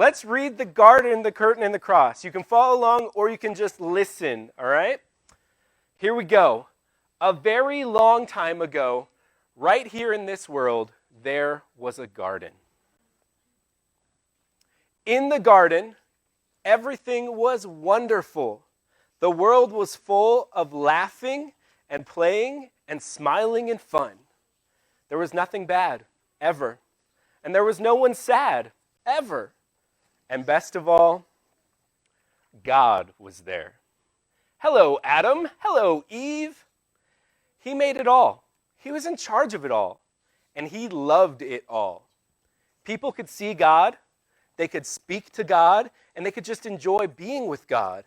Let's read the garden, the curtain, and the cross. You can follow along or you can just listen, all right? Here we go. A very long time ago, right here in this world, there was a garden. In the garden, everything was wonderful. The world was full of laughing and playing and smiling and fun. There was nothing bad, ever. And there was no one sad, ever. And best of all, God was there. Hello, Adam. Hello, Eve. He made it all. He was in charge of it all. And he loved it all. People could see God, they could speak to God, and they could just enjoy being with God.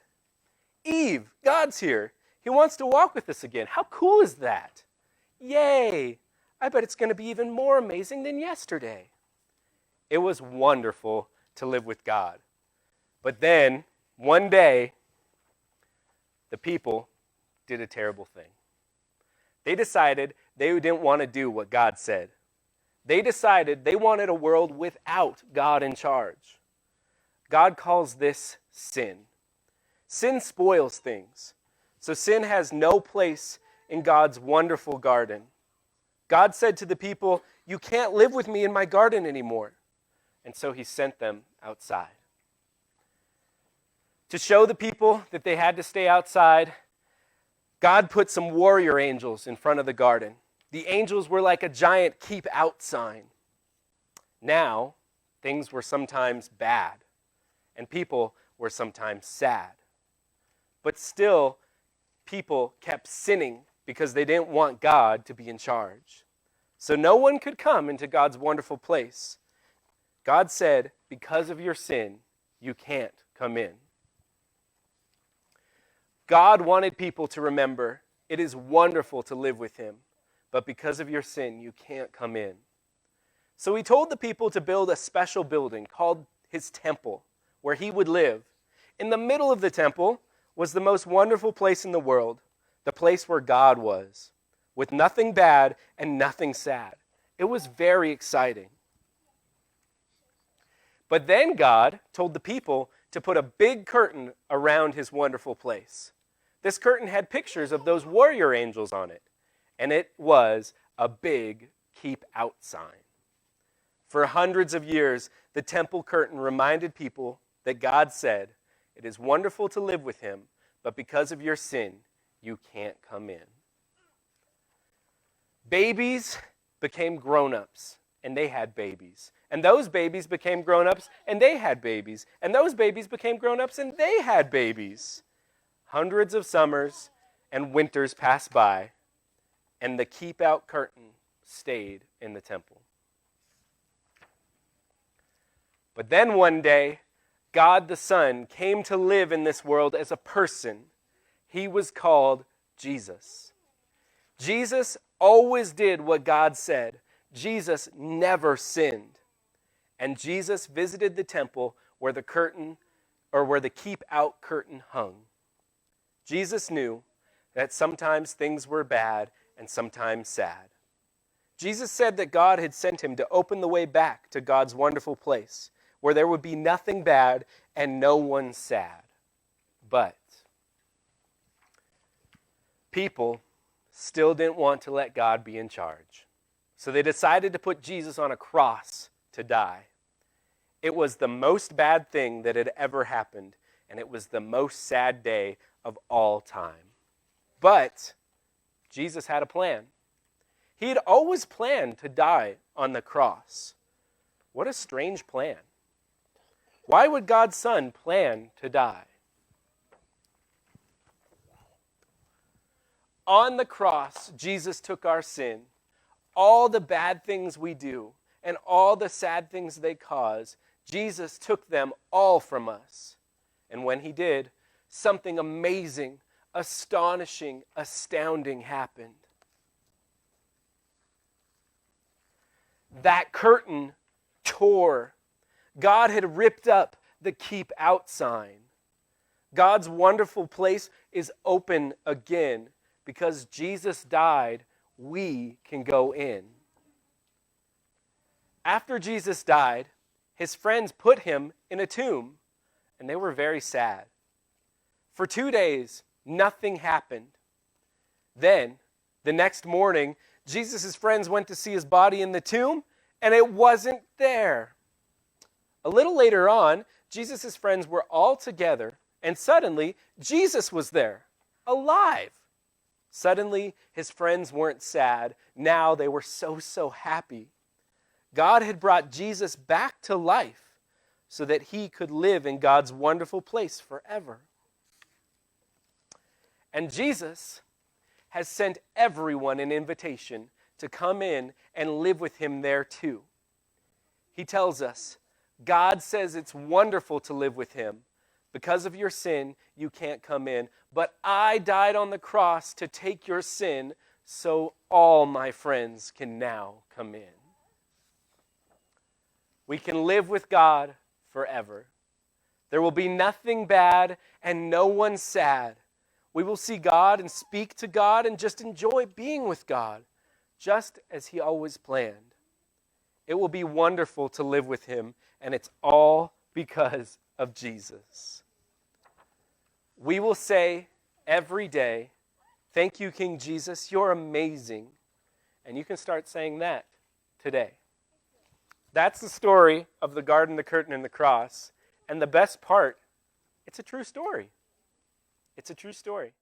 Eve, God's here. He wants to walk with us again. How cool is that? Yay! I bet it's going to be even more amazing than yesterday. It was wonderful to live with God. But then, one day, the people did a terrible thing. They decided they didn't want to do what God said. They decided they wanted a world without God in charge. God calls this sin. Sin spoils things. So sin has no place in God's wonderful garden. God said to the people, "You can't live with me in my garden anymore." And so he sent them outside. To show the people that they had to stay outside, God put some warrior angels in front of the garden. The angels were like a giant keep out sign. Now, things were sometimes bad, and people were sometimes sad. But still, people kept sinning because they didn't want God to be in charge. So no one could come into God's wonderful place. God said, because of your sin, you can't come in. God wanted people to remember, it is wonderful to live with him, but because of your sin, you can't come in. So he told the people to build a special building called his temple, where he would live. In the middle of the temple was the most wonderful place in the world, the place where God was, with nothing bad and nothing sad. It was very exciting. But then God told the people to put a big curtain around his wonderful place. This curtain had pictures of those warrior angels on it, and it was a big keep out sign. For hundreds of years, the temple curtain reminded people that God said, "It is wonderful to live with him, but because of your sin, you can't come in." Babies became grown-ups, and they had babies. And those babies became grown-ups, and they had babies. And those babies became grown-ups, and they had babies. Hundreds of summers and winters passed by, and the keep-out curtain stayed in the temple. But then one day, God the Son came to live in this world as a person. He was called Jesus. Jesus always did what God said. Jesus never sinned. And Jesus visited the temple where the curtain, or where the keep-out curtain hung. Jesus knew that sometimes things were bad and sometimes sad. Jesus said that God had sent him to open the way back to God's wonderful place, where there would be nothing bad and no one sad. But people still didn't want to let God be in charge. So they decided to put Jesus on a cross to die. It was the most bad thing that had ever happened, and it was the most sad day of all time. But Jesus had a plan. He had always planned to die on the cross. What a strange plan. Why would God's Son plan to die? On the cross, Jesus took our sin, all the bad things we do, and all the sad things they cause. Jesus took them all from us. And when he did, something amazing, astonishing, astounding happened. That curtain tore. God had ripped up the keep out sign. God's wonderful place is open again. Because Jesus died, we can go in. After Jesus died, his friends put him in a tomb, and they were very sad. For 2 days, nothing happened. Then, the next morning, Jesus' friends went to see his body in the tomb, and it wasn't there. A little later on, Jesus' friends were all together, and suddenly, Jesus was there, alive. Suddenly, his friends weren't sad. Now they were so happy. God had brought Jesus back to life so that he could live in God's wonderful place forever. And Jesus has sent everyone an invitation to come in and live with him there too. He tells us, God says it's wonderful to live with him. Because of your sin, you can't come in. But I died on the cross to take your sin so all my friends can now come in. We can live with God forever. There will be nothing bad and no one sad. We will see God and speak to God and just enjoy being with God, just as he always planned. It will be wonderful to live with him, and it's all because of Jesus. We will say every day, thank you, King Jesus, you're amazing. And you can start saying that today. That's the story of the garden, the curtain, and the cross. And the best part, it's a true story. It's a true story.